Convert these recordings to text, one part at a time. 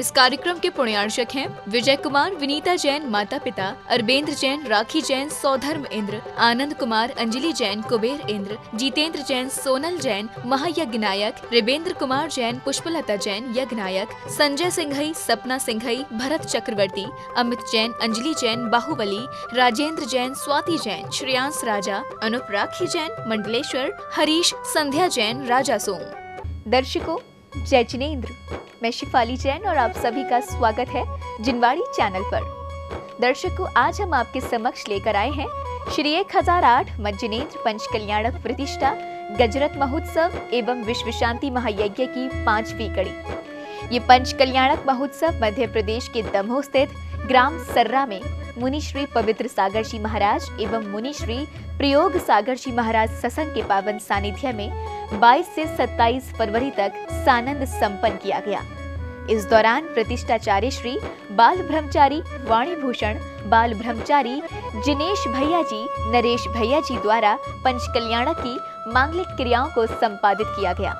इस कार्यक्रम के पुण्यार्चक हैं विजय कुमार, विनीता जैन माता पिता, अरबेंद्र जैन, राखी जैन, सौधर्म इंद्र, आनंद कुमार, अंजलि जैन, कुबेर इंद्र, जितेंद्र जैन, सोनल जैन, महायज्ञ नायक, रेबेंद्र कुमार जैन, पुष्पलता जैन यज्ञ नायक, संजय सिंघई, सपना सिंघई, भरत चक्रवर्ती, अमित जैन, अंजलि जैन, बाहुबली, राजेंद्र जैन, स्वाति जैन, श्रेयांश राजा, अनुप, राखी जैन, मंडलेश्वर, हरीश, संध्या जैन, राजा सोम। दर्शकों, जय जिनेंद्र। मैं शिफाली जैन और आप सभी का स्वागत है जिनवाड़ी चैनल पर। दर्शकों, आज हम आपके समक्ष लेकर आए हैं श्री 1008 जिनेंद्र पंच कल्याणक प्रतिष्ठा गजरत महोत्सव एवं विश्व शांति महायज्ञ की 5वीं कड़ी। ये पंच कल्याणक महोत्सव मध्य प्रदेश के दमोह स्थित ग्राम सर्रा में मुनि श्री पवित्र सागर जी महाराज एवं मुनि श्री प्रयोग सागर जी महाराज सत्संग के पावन सानिध्य में 22 से 27 फरवरी तक सानंद संपन्न किया गया। इस दौरान प्रतिष्ठाचार्य श्री बाल ब्रह्मचारी वाणी भूषण बाल ब्रह्मचारी जिनेश भैया जी, नरेश भैया जी द्वारा पंच कल्याणक की मांगलिक क्रियाओं को संपादित किया गया।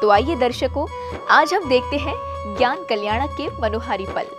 तो आइए दर्शकों, आज हम देखते हैं ज्ञान कल्याणक के मनोहारी पल।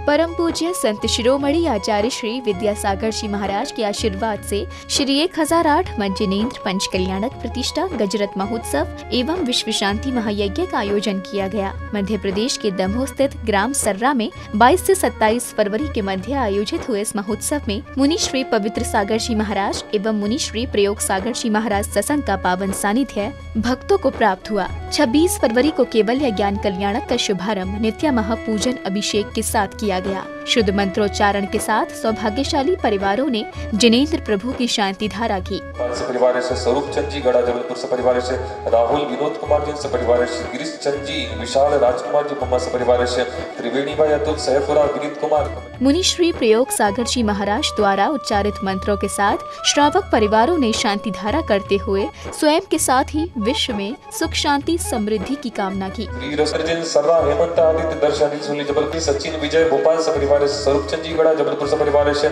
परम पूज्य संत शिरोमणि आचार्य श्री विद्यासागर जी महाराज के आशीर्वाद से श्री 1008 जिनेंद्र पंच कल्याणक प्रतिष्ठा गजरत महोत्सव एवं विश्व शांति महायज्ञ का आयोजन किया गया। मध्य प्रदेश के दमोह स्थित ग्राम सर्रा में 22 से 27 फरवरी के मध्य आयोजित हुए इस महोत्सव में मुनि श्री पवित्र सागर जी महाराज एवं मुनि श्री प्रयोग सागर जी महाराज सत्संग का पावन सानिध्य भक्तों को प्राप्त हुआ। 26 फरवरी को केवल ज्ञान कल्याणक का शुभारंभ नित्य महापूजन अभिषेक के साथ किया गया। शुद्ध मंत्रोच्चारण के साथ सौभाग्यशाली परिवारों ने जिनेंद्र प्रभु की शांति धारा की। परिवार से स्वरूप चंद जी गढ़ा जबलपुर से परिवार से राहुल विनोद कुमार जी से परिवार से गिरीश चंद जी, विशाल राजकुमार जी मम्मा से परिवार से त्रिवेणी भाई अतुल सहपुरा विनीत कुमार। मुनि श्री प्रयोग सागर जी महाराज द्वारा उच्चारित मंत्रों के साथ श्रावक परिवारों ने शांति धारा करते हुए स्वयं के साथ ही विश्व में सुख शांति समृद्धि की कामना की। हेमंत आदित्य दर्शन जबलपुर सचिन विजय भोपाल से परिवार से स्वरूप चंद जी गढ़ा जबलपुर से परिवार से।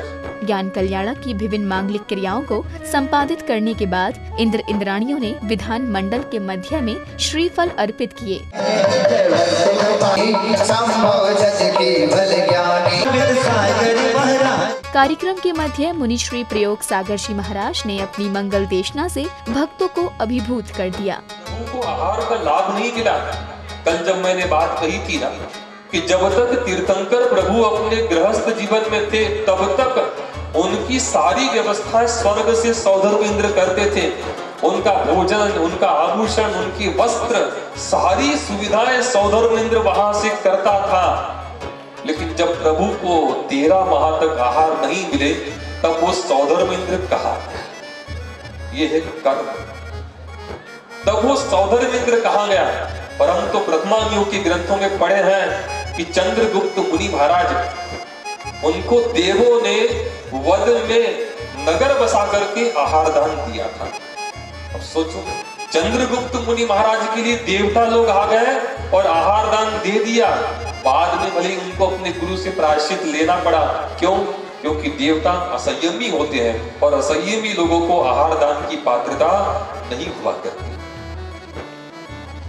ज्ञान कल्याणक की विभिन्न मांगलिक क्रियाओं को संपादित करने के बाद इंद्र इंद्राणियों ने विधान मंडल के मध्य में श्रीफल अर्पित किए। कार्यक्रम के मध्य मुनि श्री प्रयोग सागर जी महाराज ने अपनी मंगल देशना से भक्तों को अभिभूत कर दिया। उनको आहार का लाभ नहीं मिला। कल जब मैंने बात कही थी ना कि जब तक तीर्थंकर प्रभु अपने गृहस्थ जीवन में थे तब तक उनकी सारी व्यवस्थाएं स्वर्ग से सौधर्म इंद्र करते थे। उनका भोजन, उनका आभूषण, उनकी वस्त्र, सारी सुविधाएं सौधर्म इंद्र वहां से करता था। लेकिन जब प्रभु को 13 माह तक आहार नहीं मिले तब वो सौधर्म इंद्र कहा, ये है कर्म। तब वो सौधर्म इंद्र कहा गया। पर हम तो प्रथमांगियों के ग्रंथों में पढ़े हैं कि चंद्रगुप्त मुनि महाराज, उनको देवों ने वध में नगर बसा करके आहार दान दिया था। अब सोचो, चंद्रगुप्त मुनि महाराज के लिए देवता लोग आ गए और आहार दान दे दिया। बाद में भले उनको अपने गुरु से प्रायश्चित लेना पड़ा। क्यों? क्योंकि देवता असंयमी होते हैं और असंयमी लोगों को आहार दान की पात्रता नहीं हुआ करती।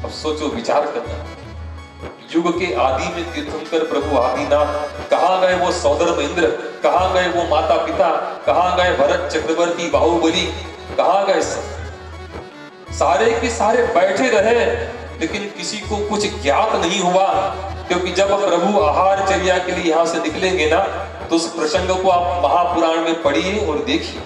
अब सोचो, विचार करना, युग के आदि में तीर्थंकर प्रभु आदिनाथ, कहाँ गए वो सौधर्म इंद्र, कहाँ गए वो माता पिता, कहाँ गए भरत चक्रवर्ती बाहुबली, कहाँ गए? सारे के सारे बैठे रहे लेकिन किसी को कुछ ज्ञात नहीं हुआ। क्योंकि जब प्रभु आहार चर्या के लिए यहाँ से निकलेंगे ना, तो उस प्रसंग को आप महापुराण में पढ़िए और देखिए।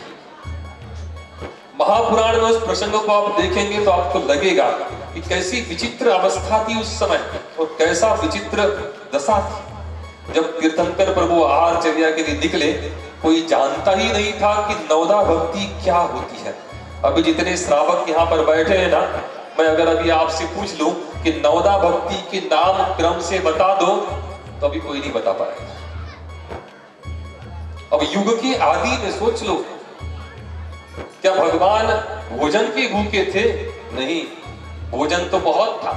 महापुराण में उस प्रसंग को आप देखेंगे तो आपको लगेगा कि कैसी विचित्र अवस्था थी उस समय और कैसा विचित्र दशा थी। जब तीर्थंकर प्रभु आहार चर्या के लिए निकले, कोई जानता ही नहीं था कि नवदा भक्ति क्या होती है। अभी जितने श्रावक यहाँ पर बैठे हैं ना, मैं अगर अभी आपसे पूछ लूं कि नवदा भक्ति के नाम क्रम से बता दो तो अभी कोई नहीं बता पाएगा। अब युग के आदि में सोच लो, क्या भगवान भोजन के भूखे थे? नहीं, भोजन तो बहुत था।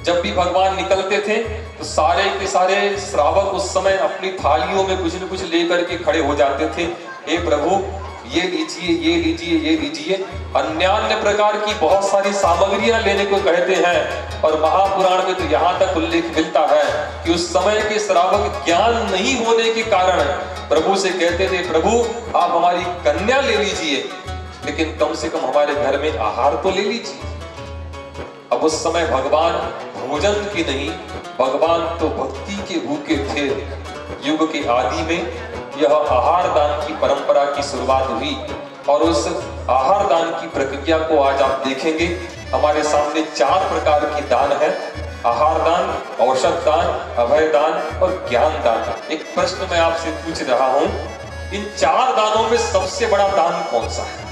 जब भी भगवान निकलते थे तो सारे के सारे श्रावक उस समय अपनी थालियों में कुछ न कुछ लेकर के खड़े हो जाते थे। हे प्रभु, ये लीजिए, ये लीजिए, ये लीजिए, अन्य प्रकार की बहुत सारी सामग्रियां लेने को कहते हैं। और महापुराण में तो यहाँ तक उल्लेख मिलता है कि उस समय के श्रावक ज्ञान नहीं होने के कारण प्रभु से कहते थे, प्रभु आप हमारी कन्या ले लीजिए, लेकिन कम से कम हमारे घर में आहार तो ले लीजिए। अब उस समय भगवान भोजन की नहीं, भगवान तो भक्ति के भूखे थे। युग के आदि में यह आहार दान की परंपरा की शुरुआत हुई और उस आहार दान की प्रक्रिया को आज आप देखेंगे। हमारे सामने 4 प्रकार की दान है: आहार दान, औषध दान, अभय दान और ज्ञान दान। एक प्रश्न मैं आपसे पूछ रहा हूं, इन 4 दानों में सबसे बड़ा दान कौन सा है?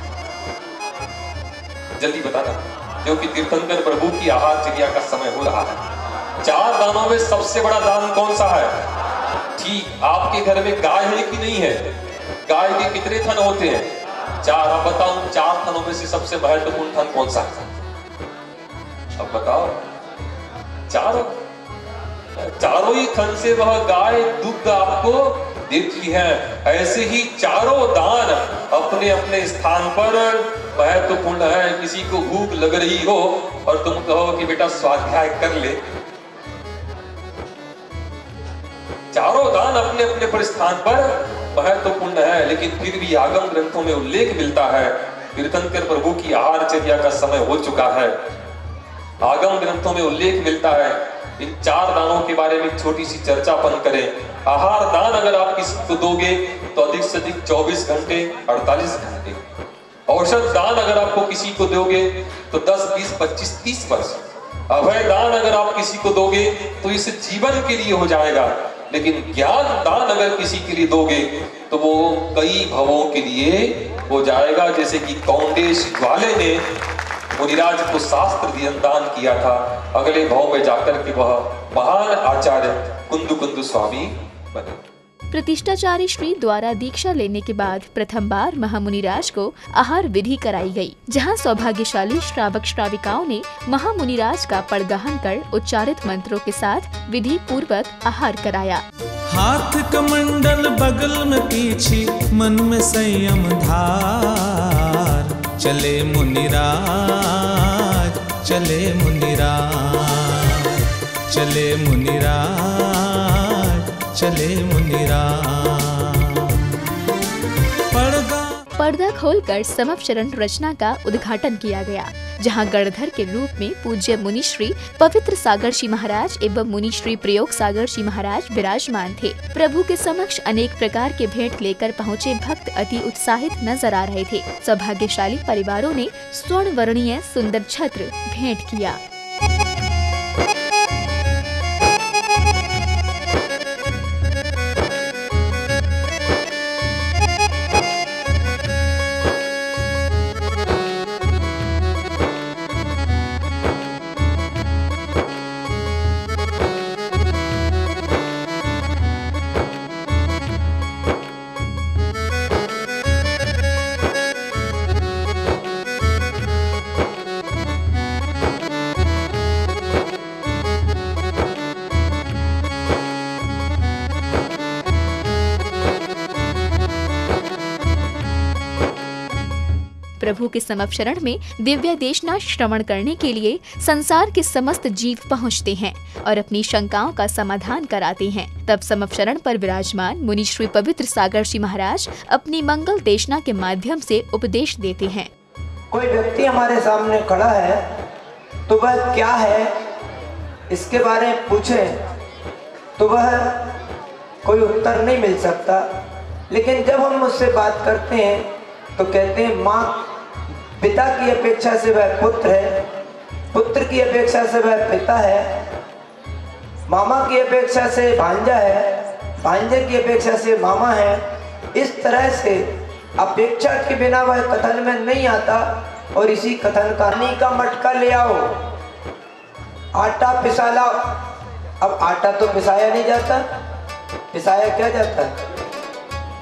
जल्दी बताना, क्योंकि तीर्थंकर प्रभु की आहार चर्या का समय हो रहा है। 4 दानों में सबसे बड़ा दान कौन सा है? ठीक, आपके घर में गाय है कि नहीं है? गाय के कितने थन होते हैं? 4। अब बताओ 4 थनों में से सबसे महत्वपूर्ण थन कौन सा है? अब बताओ। चारों ही थन से वह गाय दुग्ध आपको देती है। ऐसे ही चारों दान अपने अपने स्थान पर महत्वपूर्ण है। किसी को भूख लग रही हो और तुम कहो कि बेटा स्वाध्याय कर ले, चारों दान अपने अपने पर स्थान पर महत्वपूर्ण है। लेकिन फिर भी आगम ग्रंथों में उल्लेख मिलता है, तीर्थंकर प्रभु की आहार चर्या का समय हो चुका है। आगम ग्रंथों में उल्लेख मिलता है। इन 4 दानों के बारे में छोटी सी चर्चा अपन करें। आहार दान अगर आप किसी को दोगे तो अधिक से अधिक 24 घंटे, 48 घंटे। औषध दान अगर आपको किसी को दोगे तो 10, 20, 25, 30 वर्ष। अभय दान अगर आप किसी को दोगे तो इस जीवन के लिए हो जाएगा। लेकिन ज्ञान दान अगर किसी के लिए दोगे तो वो कई भवों के लिए हो जाएगा। जैसे कि कौंडेश ज्वाले ने मुनिराज को शास्त्र दान किया था, अगले भाव में जाकर के वह महान आचार्य कुंदु स्वामी बने। प्रतिष्ठाचार्य श्री द्वारा दीक्षा लेने के बाद प्रथम बार महामुनिराज को आहार विधि कराई गई, जहां सौभाग्यशाली श्रावक श्राविकाओं ने महामुनिराज का पड़गहन कर उच्चारित मंत्रों के साथ विधि पूर्वक आहार कराया। हाथ कमंडल बगल में पीछे, मन में संयम धार, चले मुनिराज, चले मुनिराज, चले मुनिराज, चले मुनिराज। पर्दा खोलकर समवचरण रचना का उद्घाटन किया गया, जहां गणधर के रूप में पूज्य मुनि श्री पवित्र सागर जी महाराज एवं मुनि श्री प्रयोग सागर जी महाराज विराजमान थे। प्रभु के समक्ष अनेक प्रकार के भेंट लेकर पहुँचे भक्त अति उत्साहित नजर आ रहे थे। सौभाग्यशाली परिवारों ने स्वर्ण वर्णीय सुंदर छत्र भेंट किया। प्रभु के समवचरण में दिव्य देशना श्रवण करने के लिए संसार के समस्त जीव पहुँचते हैं और अपनी शंकाओं का समाधान कराते हैं। तब समवचरण पर विराजमान मुनि श्री पवित्र सागर जी महाराज अपनी मंगल देशना के माध्यम से उपदेश देते हैं। कोई व्यक्ति हमारे सामने खड़ा है तो वह क्या है इसके बारे में पूछे तो वह कोई उत्तर नहीं मिल सकता। लेकिन जब हम उससे बात करते हैं तो कहते हैं माँ पिता की अपेक्षा से वह पुत्र है, पुत्र की अपेक्षा से वह पिता है, मामा की अपेक्षा से भांजा है, भांजे की अपेक्षा से मामा है। इस तरह से अपेक्षा के बिना वह कथन में नहीं आता। और इसी कथन कहानी का मटका ले आओ, आटा पिसा लाओ। अब आटा तो पिसाया नहीं जाता, पिसाया क्या जाता है?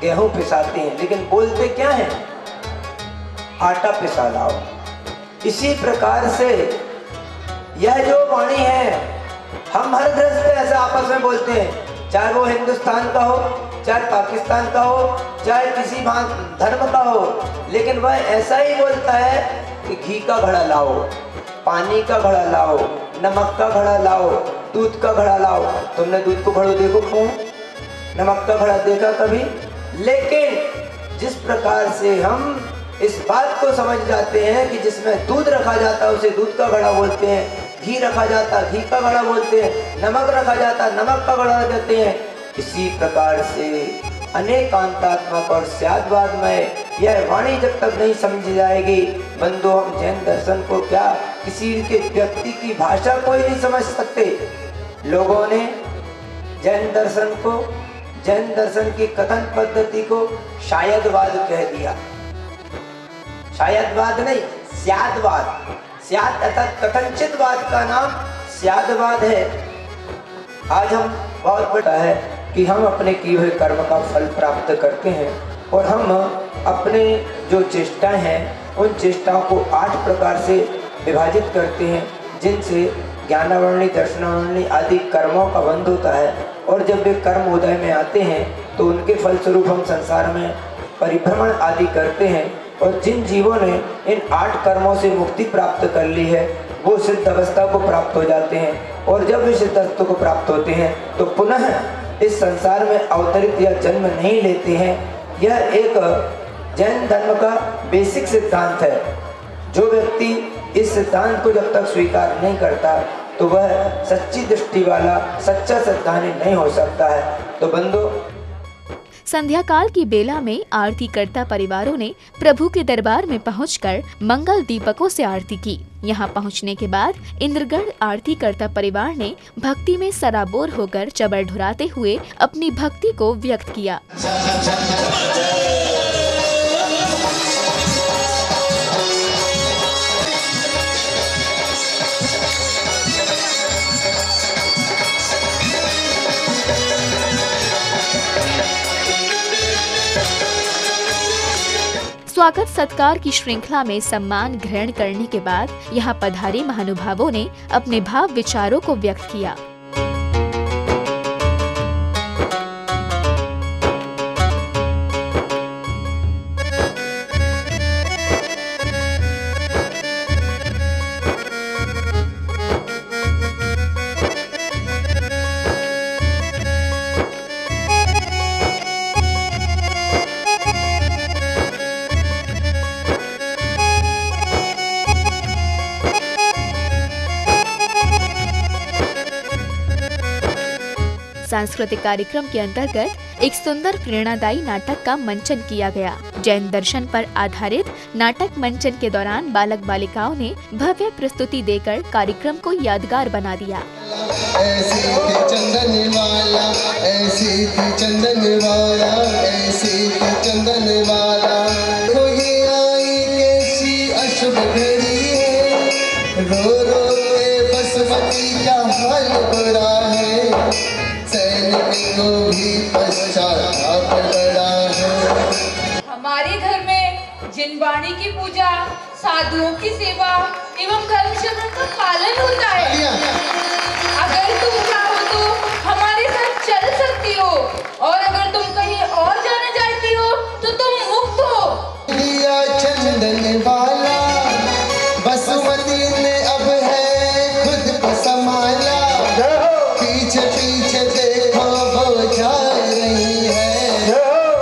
गेहूं पिसाते हैं, लेकिन बोलते क्या है? आटा पिसा लाओ। इसी प्रकार से यह जो वाणी है, हम हर गृहस्थ ऐसा आपस में बोलते हैं, चाहे वो हिंदुस्तान का हो, चाहे पाकिस्तान का हो, चाहे किसी धर्म का हो, लेकिन वह ऐसा ही बोलता है कि घी का घड़ा लाओ, पानी का घड़ा लाओ, नमक का घड़ा लाओ, दूध का घड़ा लाओ। तुमने दूध को घड़ो देखो क्यों? नमक का घड़ा देखा कभी? लेकिन जिस प्रकार से हम इस बात को समझ जाते हैं कि जिसमें दूध रखा जाता है उसे दूध का घड़ा बोलते हैं, घी रखा जाता घी का घड़ा बोलते हैं, नमक रखा जाता नमक का घड़ा कहते हैं, इसी प्रकार से अनेकांतात्मक और स्यादवाद में यह वाणी जब तक नहीं समझी जाएगी, बंधु हम जैन दर्शन को क्या किसी के व्यक्ति की भाषा को ही नहीं समझ सकते। लोगों ने जैन दर्शन को, जैन दर्शन की कथन पद्धति को शायदवाद कह दिया। शायदवाद नहीं, स्यादवाद। स्याद अर्थात कथनचितवाद का नाम स्यादवाद है। आज हम बहुत बड़ा है कि हम अपने किए हुए कर्म का फल प्राप्त करते हैं और हम अपने जो चेष्टाएं हैं उन चेष्टाओं को 8 प्रकार से विभाजित करते हैं, जिनसे ज्ञानावरणी, दर्शनावरणी आदि कर्मों का बंध होता है। और जब वे कर्म उदय में आते हैं तो उनके फलस्वरूप हम संसार में परिभ्रमण आदि करते हैं। और जिन जीवों ने इन 8 कर्मों से मुक्ति प्राप्त कर ली है वो सिद्ध अवस्था को प्राप्त हो जाते हैं। और जब वे सिद्ध अवस्था को प्राप्त होते हैं तो पुनः इस संसार में अवतरित या जन्म नहीं लेते हैं। यह एक जैन धर्म का बेसिक सिद्धांत है। जो व्यक्ति इस सिद्धांत को जब तक स्वीकार नहीं करता तो वह सच्ची दृष्टि वाला, सच्चा श्रद्धालु नहीं हो सकता है। तो बंधु, संध्या काल की बेला में आरती करता परिवारों ने प्रभु के दरबार में पहुंचकर मंगल दीपकों से आरती की। यहां पहुंचने के बाद इंद्रगढ़ आरती करता परिवार ने भक्ति में सराबोर होकर चबर ढुराते हुए अपनी भक्ति को व्यक्त किया। स्वागत सत्कार की श्रृंखला में सम्मान ग्रहण करने के बाद यहाँ पधारे महानुभावों ने अपने भाव विचारों को व्यक्त किया। सांस्कृतिक कार्यक्रम के अंतर्गत एक सुंदर प्रेरणादायी नाटक का मंचन किया गया। जैन दर्शन पर आधारित नाटक मंचन के दौरान बालक बालिकाओं ने भव्य प्रस्तुति देकर कार्यक्रम को यादगार बना दिया। ऐसी थी चंदन वाला, ऐसी थी चंदन वाला, ऐसी थी चंदन वाला, तो ये आई कैसी अशुभ घड़ी है, रो रो के बसमती का हाल बुरा है, को भी पश्चाताप बड़ा है। हमारे घर में जिनवाणी की पूजा, साधुओं की सेवा एवं धर्मचक्र का पालन होता है। अगर तुम चाहो तो हमारे साथ चल सकती हो और अगर तुम कहीं और जाना चाहती हो तो तुम मुक्त हो। लिया चंदन वाला, बसुमती ने अब है खुद को संभाला, पीछे पीछे देखो वो जा रही है,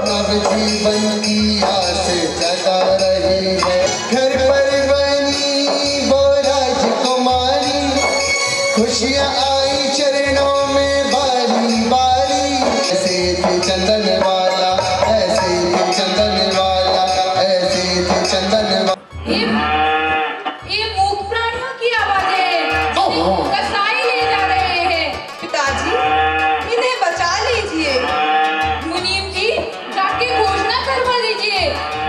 नव जीवन की आस जगा रही है। घर पर बनी वो राजकुमारी, खुशियाँ आई चरणों में बारी बारी, ऐसे थे चंदन वाला, ऐसे थे चंदन वाला, ऐसे थे चंदन वाला। ये मूक प्राणियों की आवाज़ें हैं, कसाई ले जा रहे हैं। पिताजी, इन्हें बचा लीजिए। मुनीम जी, जाके घोषणा करवा दीजिए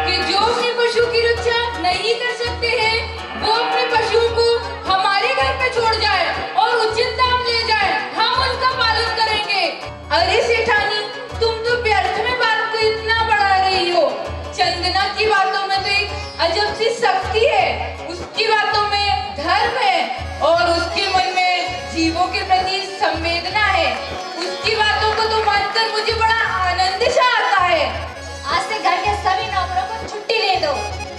कि जो अपने पशु की रक्षा नहीं कर सकते हैं वो अपने पशुओं को हमारे घर पे छोड़ जाए और उचित दाम ले जाए, हम उनका पालन करेंगे। अरे सेठानी, तुम तो व्यर्थ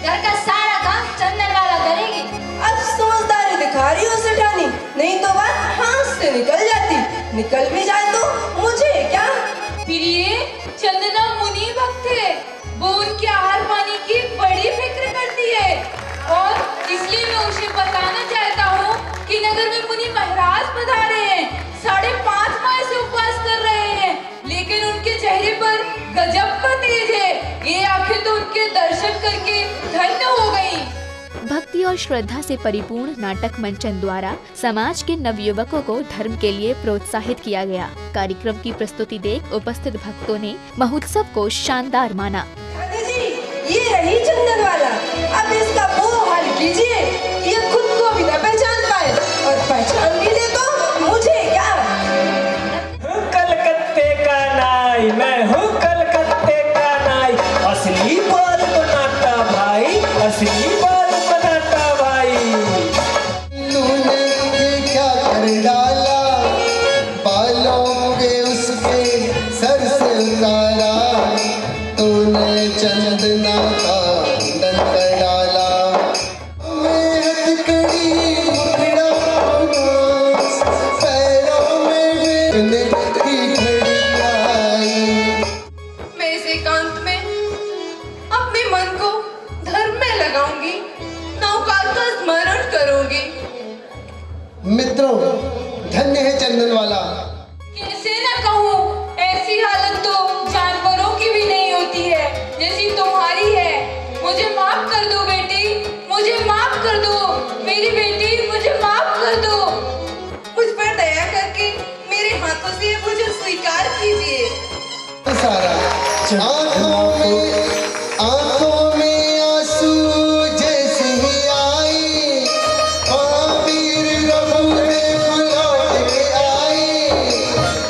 घर का सारा काम चंदन वाला करेगी। अब समझदारी दिखा रही हो सेठानी, नहीं तो बात हाथ से निकल जाती। निकल भी जाए तो मुझे क्या। प्रिय, चंदना मुनि भक्त है, वो उनके आहार पानी की बड़ी फिक्र करती है और इसलिए मैं उसे बताना चाहता हूँ कि नगर में मुनि महाराज पधारे हैं, 5.5 माह से उपवास कर रहे हैं, लेकिन उनके चेहरे पर गजब का तेज है। ये आंखें तो उनके दर्शन करके धन्य हो गई। भक्ति और श्रद्धा से परिपूर्ण नाटक मंचन द्वारा समाज के नवयुवकों को धर्म के लिए प्रोत्साहित किया गया। कार्यक्रम की प्रस्तुति देख उपस्थित भक्तों ने महोत्सव को शानदार माना। जी, ये रही चंदन वाला, अब इसका वो हाल कीजिए कि ये खुद को भी न पहचान पाए, और पहचान भी ले तो मुझे क्या। कलकत्ते का नाई, मैं हूँ कलकत्ते का नाई, असली बाल बनाता भाई, असली बाल बनाता भाई। तूने ये क्या कर डाला, बालों के उसके सर से उतारा, तूने चंदना का दंड डाला। मैं हथकड़ी मुखड़ा पैरों में गिरने की घड़ी आई। मैं इस एकांत में अपने मन को धर्म में लगाऊंगी, नवकाल का स्मरण करूंगी। मित्रों, धन्य है चंदन वाला। कैसे न कहूँ, ऐसी हालत तो जानवरों की भी नहीं होती है जैसी तुम्हारी है। मुझे माफ कर दो बेटी, मुझे माफ कर दो मेरी बेटी, मुझे माफ कर दो। मुझ पर दया करके मेरे हाथों से मुझे स्वीकार कीजिए। सारा आंखों में आंसू जैसे ही आई, वीर रघुदेव लौट के आए,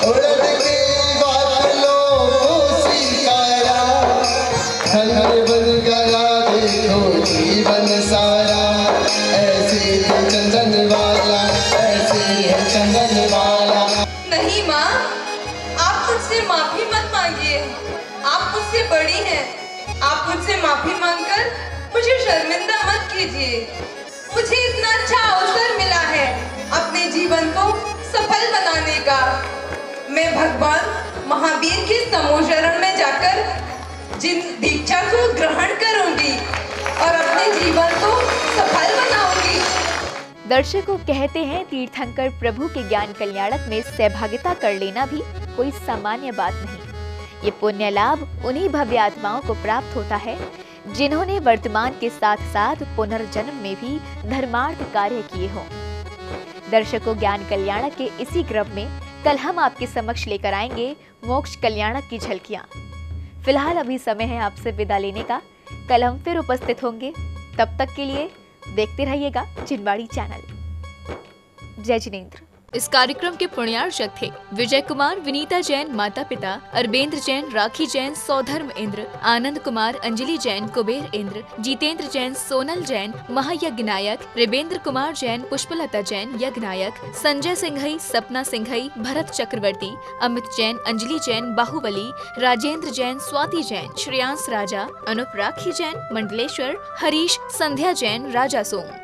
उड़द के बादलों को स्वीकारा, धन्य बन गया देखो जीवन सारा। ऐसे है चंदन वाला, ऐसे है चंदन वाला। नहीं माँ, आप मुझसे माफी मत मांगिए, आप मुझसे बड़ी हैं। आप मुझसे माफी मांगकर मुझे शर्मिंदा मत कीजिए। मुझे इतना अच्छा अवसर मिला है अपने जीवन को सफल बनाने का। मैं भगवान महावीर के समूह शरण में जाकर जिन दीक्षा को ग्रहण करूंगी और अपने जीवन को सफल बनाऊंगी। दर्शकों कहते हैं तीर्थंकर प्रभु के ज्ञान कल्याणक में सहभागिता कर लेना भी कोई सामान्य बात नहीं। ये पुण्य लाभ उन्हीं भव्य आत्माओं को प्राप्त होता है जिन्होंने वर्तमान के साथ साथ पुनर्जन्म में भी धर्मार्थ कार्य किए हों। दर्शकों, ज्ञान कल्याणक के इसी क्रम में कल हम आपके समक्ष लेकर आएंगे मोक्ष कल्याणक की झलकियां। फिलहाल अभी समय है आपसे विदा लेने का। कल हम फिर उपस्थित होंगे, तब तक के लिए देखते रहिएगा जिनवाड़ी चैनल। जय जिनेंद्र। इस कार्यक्रम के पुण्यार्चक थे विजय कुमार, विनीता जैन माता पिता, अरबेंद्र जैन, राखी जैन, सौधर्म इंद्र, आनंद कुमार, अंजलि जैन, कुबेर इंद्र, जीतेंद्र जैन, सोनल जैन, महायज्ञ नायक, रेबेंद्र कुमार जैन, पुष्पलता जैन यज्ञ नायक, संजय सिंघई, सपना सिंघई, भरत चक्रवर्ती, अमित जैन, अंजलि जैन, बाहुबली, राजेंद्र जैन, स्वाति जैन, श्रेयांश राजा, अनुप राखी जैन, मंडलेश्वर, हरीश, संध्या जैन, राजा सोम।